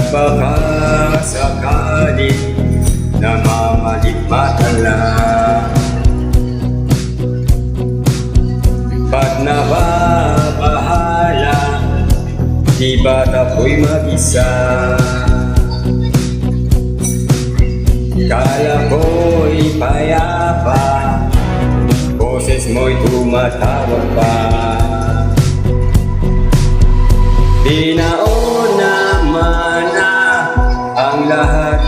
baka sakali namamalimatan lang. Pag nababahala, di ba't ako'y mag-isa? Kala ko'y payapa, boses mo'y tumatawag pa. Di nauna mana ang lahat,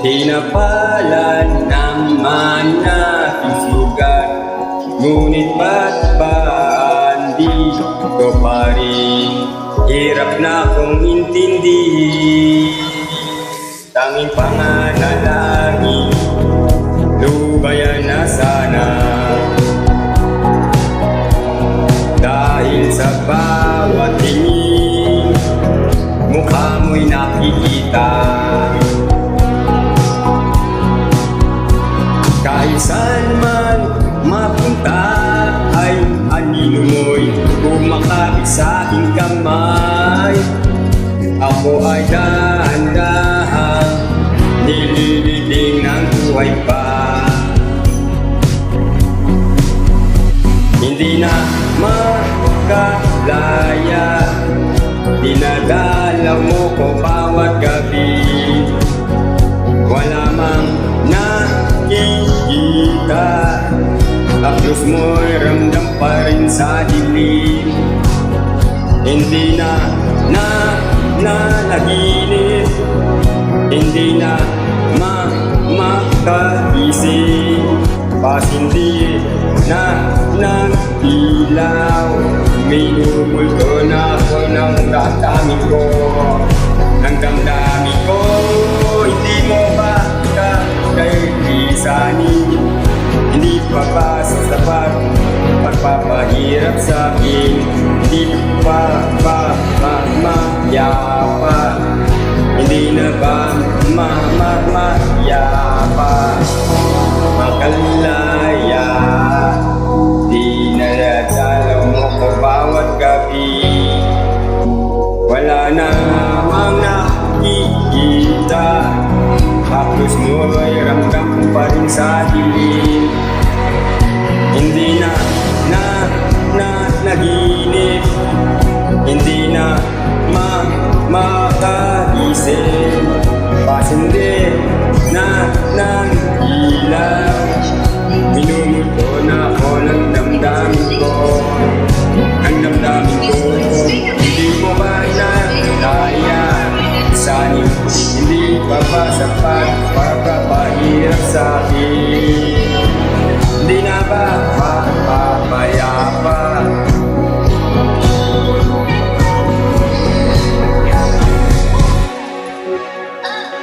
tinapalan naman na sugat. Ngunit ba't ba di ko pa rin hirap na kong intindihin? Tanging panganalangin, lubayan na sana. Dahil sa bawat tingin, mukha mo'y nakikita. Kahit saan man mapunta ay anino mo'y kumakapit sa aking kamay. Ako ay dahan-dahan nilililing ng buhay pa. Hindi na makalaya, dinadalaw mo ko bawat gabi. Wala mang nakikita, haplos mo'y ramdam pa rin sa dilim. Hindi na nanaginip, hindi na makaisip. Pasindi na ng ilaw, minumulto na ako ng damdamin ko. Ng damdamin ko, hindi mo ba kakailisanin? Hindi pa ba sasapat pagpapahirap sa akin? Hindi pa ba mamayapa? Hindi na ba mamayapa? Makalaya, di naladalaw mo ko bawat gabi. Wala namang nakikita, haplos mo'y ramdam pa rin sa dilim. Hindi na naginip, hindi na makaisip. Pasindi na ng ilaw, minumuto na ako ng damdamin ko. Ang damdamin ko, hindi mo ba na kaya isanin? Hindi pa ba sapat para pahirap sa akin? Hindi na ba